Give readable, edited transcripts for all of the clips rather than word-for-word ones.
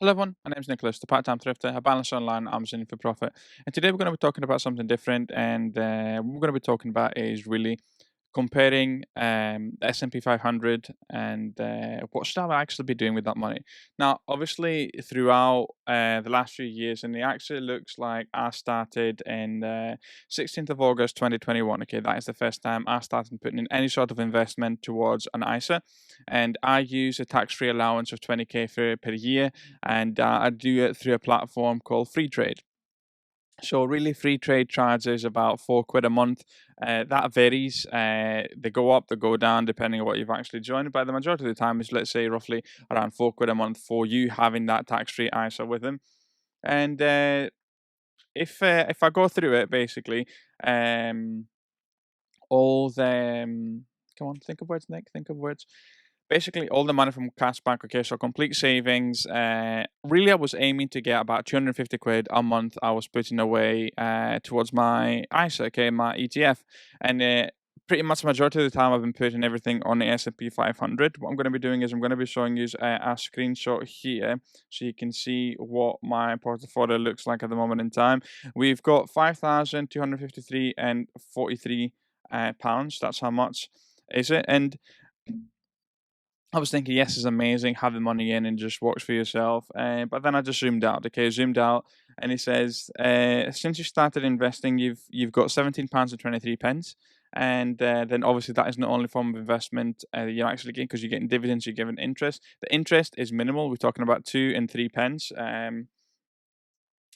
Hello everyone, my name is Nicholas, the part-time thrifter, a balance online Amazon for profit. And today we're going to be talking about something different, and what we're going to be talking about is really comparing the S&P 500 and what should I actually be doing with that money. Now, obviously, throughout the last few years, and it actually looks like I started in 16th of August 2021. Okay, that is the first time I started putting in any sort of investment towards an ISA, and I use a tax-free allowance of 20k per year, and I do it through a platform called Free Trade. So really, free trade charges about £4 a month. That varies. They go up, they go down, depending on what you've actually joined. But the majority of the time is, let's say, roughly around £4 a month for you having that tax-free ISA with them. And if I go through it, basically, um, all the come on, think of words, Nick. Think of words. Basically, all the money from cashback. Okay, so complete savings. Really, I was aiming to get about 250 quid a month. I was putting away towards my ISA, okay, my ETF, and pretty much the majority of the time I've been putting everything on the S&P 500. What I'm going to be doing is I'm going to be showing you a screenshot here, so you can see what my portfolio looks like at the moment in time. We've got 5,253 and 43 pounds. That's how much is it, and I was thinking, yes, it's amazing, have the money in and just watch for yourself. But then I just zoomed out. Okay, zoomed out, and it says, since you started investing, you've got £17 and 23 pence, and then obviously that is not only form of investment you're actually getting, because you're getting dividends, you're giving interest. The interest is minimal. We're talking about 2 and 3 pence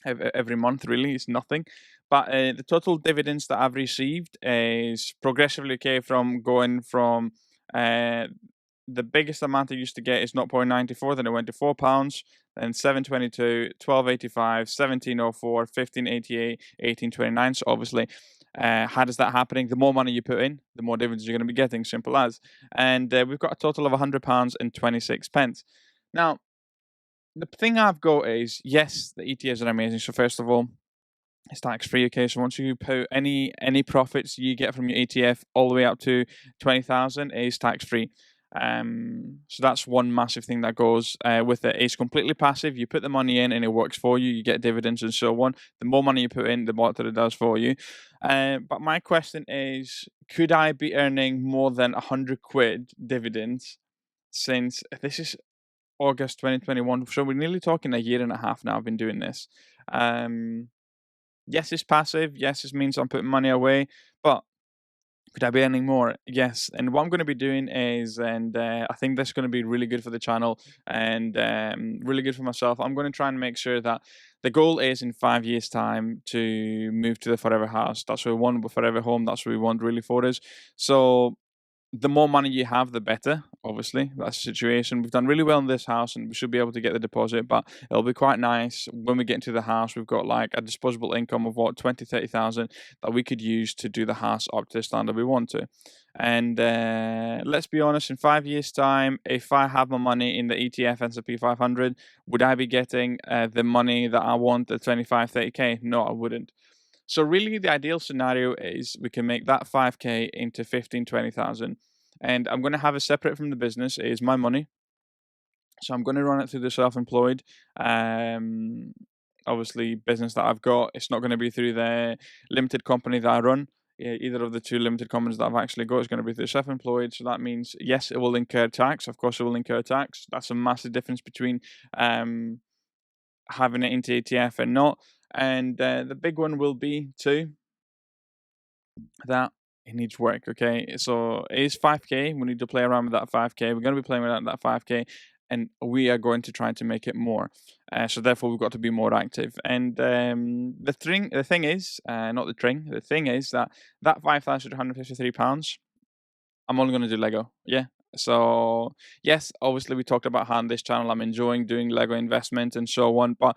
every month. Really, it's nothing. But the total dividends that I've received is progressively okay from going from. Uh, the biggest amount I used to get is 0.94, then it went to £4, then 7.22, 12.85, 17.04, 15.88, 18.29. So obviously, how does that happening? The more money you put in, the more dividends you're going to be getting, simple as. And we've got a total of £100 and 26 pence. Now, the thing I've got is, yes, the ETFs are amazing. So first of all, it's tax free. Okay, so once you put any profits you get from your ETF all the way up to 20,000 is tax free. So that's one massive thing that goes with it. It's completely passive. You put the money in and it works for you. You get dividends and so on. The more money you put in, the more that it does for you. But my question is, could I be earning more than 100 quid dividends, since this is August 2021? So we're nearly talking a year and a half now. I've been doing this. Um, Yes, it's passive. Yes, it means I'm putting money away, but could I be earning more? Yes. And what I'm going to be doing is, and I think that's going to be really good for the channel and really good for myself. I'm going to try and make sure that the goal is in 5 years' time to move to the forever house. That's what we want, forever home. That's what we want really for us. So the more money you have, the better. Obviously, that's the situation. We've done really well in this house, and we should be able to get the deposit. But it'll be quite nice when we get into the house. We've got like a disposable income of what 20, 30,000 that we could use to do the house up to the standard we want to. And let's be honest, in 5 years' time, if I have my money in the ETF S&P 500, would I be getting the money that I want, the 25, 30k? No, I wouldn't. So really, the ideal scenario is we can make that 5k into 15, 20,000. And I'm going to have it separate from the business. It is my money. So I'm going to run it through the self-employed. Um, Obviously, business that I've got. It's not going to be through the limited company that I run. Yeah, either of the two limited companies that I've actually got is going to be through self-employed. So that means, yes, it will incur tax. Of course, it will incur tax. That's a massive difference between um, having it into ETF and not. And the big one will be too that it needs work. Okay, so it is 5k. We need to play around with that 5k. We're going to be playing with that 5k, and we are going to try to make it more. So therefore, we've got to be more active. And the thing is, not the thing. The thing is that £5,153. I'm only going to do Lego. Yeah. So yes, obviously we talked about how on this channel I'm enjoying doing Lego investment and so on. But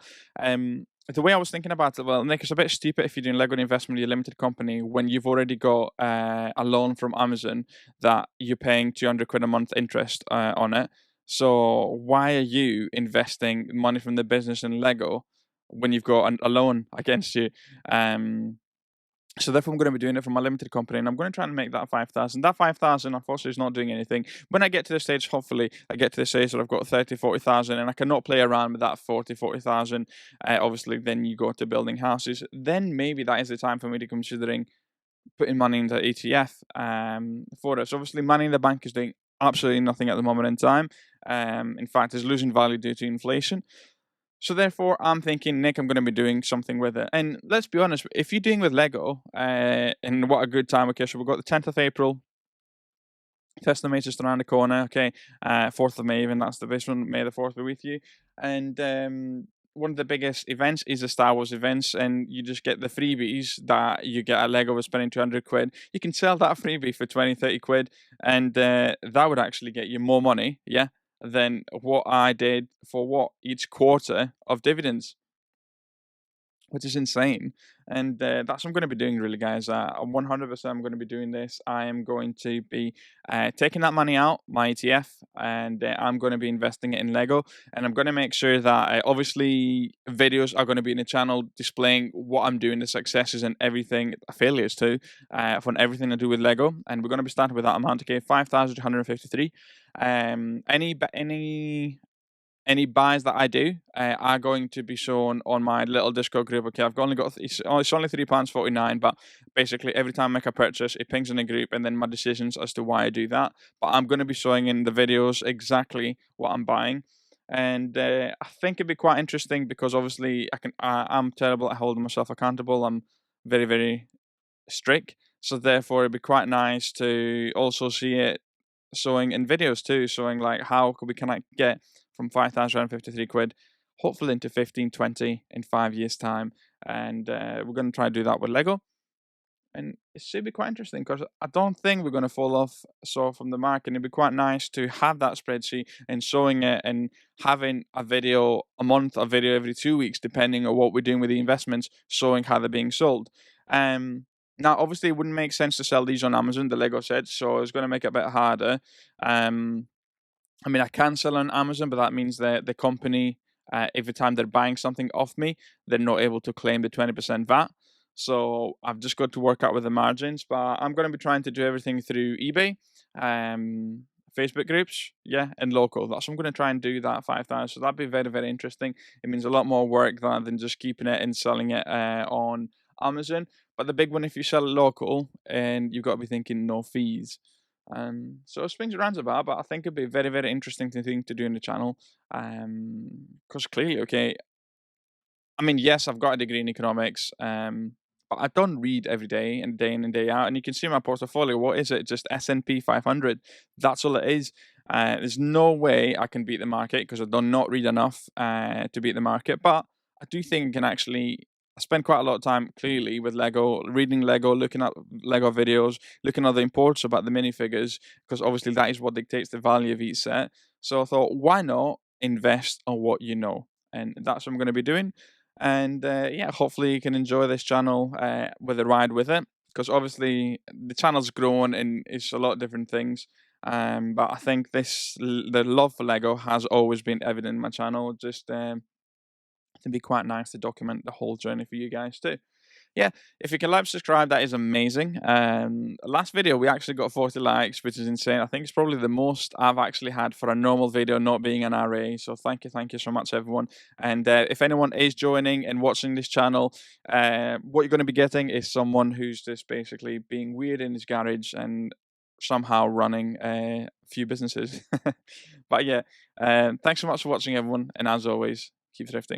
the way I was thinking about it, well, Nick, it's a bit stupid if you're doing Lego investment in your limited company when you've already got a loan from Amazon that you're paying 200 quid a month interest on it. So why are you investing money from the business in Lego when you've got a loan against you? Um, So therefore, I'm going to be doing it for my limited company, and I'm going to try and make that 5,000. That 5,000, unfortunately, is not doing anything. When I get to the stage, hopefully, I get to the stage that I've got 30, 40,000, and I cannot play around with that 40,000. Obviously, then you go to building houses. Then maybe that is the time for me to considering putting money into ETF for it. So obviously, money in the bank is doing absolutely nothing at the moment in time. In fact, it's losing value due to inflation. So therefore, I'm thinking, Nick, I'm going to be doing something with it. And let's be honest, if you're doing with Lego, and what a good time. Okay, so we've got the 10th of April, Tesla Mate just around the corner. Okay, 4th of May, even that's the best one. May the 4th be with you. And one of the biggest events is the Star Wars events, and you just get the freebies that you get at Lego with spending 200 quid. You can sell that freebie for 20, 30 quid, and that would actually get you more money, yeah, than what I did for what each quarter of dividends, which is insane. And that's what I'm going to be doing, really, guys. 100% I'm going to be doing this. I am going to be taking that money out, my ETF, and I'm going to be investing it in Lego. And I'm going to make sure that obviously videos are going to be in the channel displaying what I'm doing, the successes and everything, failures too, from everything I do with Lego. And we're going to be starting with that amount, okay, 5,253. Any buys that I do are going to be shown on my little Discord group. Okay, I've only got it's only £3.49, but basically every time I make a purchase, it pings in the group, and then my decisions as to why I do that. But I'm going to be showing in the videos exactly what I'm buying, and I think it'd be quite interesting because obviously I'm terrible at holding myself accountable. I'm very, very strict, so therefore it'd be quite nice to also see it showing in videos too, showing like how can I get from 5,053 quid, hopefully into 15, 20 in 5 years' time. And we're going to try to do that with Lego. And it should be quite interesting because I don't think we're going to fall off so from the mark. And it'd be quite nice to have that spreadsheet and showing it and having a video a month, a video every 2 weeks, depending on what we're doing with the investments, showing how they're being sold. Now, obviously, it wouldn't make sense to sell these on Amazon, the Lego sets, so it's going to make it a bit harder. I mean, I can sell on Amazon, but that means that the company, every time they're buying something off me, they're not able to claim the 20% VAT. So I've just got to work out with the margins, but I'm going to be trying to do everything through eBay, Facebook groups, yeah, and local. That's what I'm going to try and do that 5,000. So that'd be very, very interesting. It means a lot more work than just keeping it and selling it on Amazon. But the big one, if you sell it local, and you've got to be thinking no fees. So it swings around about, but I think it'd be a very, very interesting thing to do in the channel. Because clearly, okay, I mean, yes, I've got a degree in economics, but I don't read every day and day in and day out. And you can see my portfolio. What is it? Just S&P 500. That's all it is. There's no way I can beat the market because I do not read enough to beat the market. But I do think I can actually. I spend quite a lot of time clearly with Lego, reading Lego, looking at Lego videos, looking at the imports about the minifigures, because obviously that is what dictates the value of each set. So I thought, why not invest on what you know? And that's what I'm going to be doing. And yeah, hopefully you can enjoy this channel with a ride with it, because obviously the channel's grown and it's a lot of different things. But I think the love for Lego has always been evident in my channel. Just it'd be quite nice to document the whole journey for you guys too. Yeah, if you can like, subscribe, that is amazing. Last video we actually got 40 likes, which is insane. I think it's probably the most I've actually had for a normal video, not being an RA. So thank you so much, everyone. And if anyone is joining and watching this channel, what you're going to be getting is someone who's just basically being weird in his garage and somehow running a few businesses. But yeah, thanks so much for watching, everyone. And as always, keep thrifting.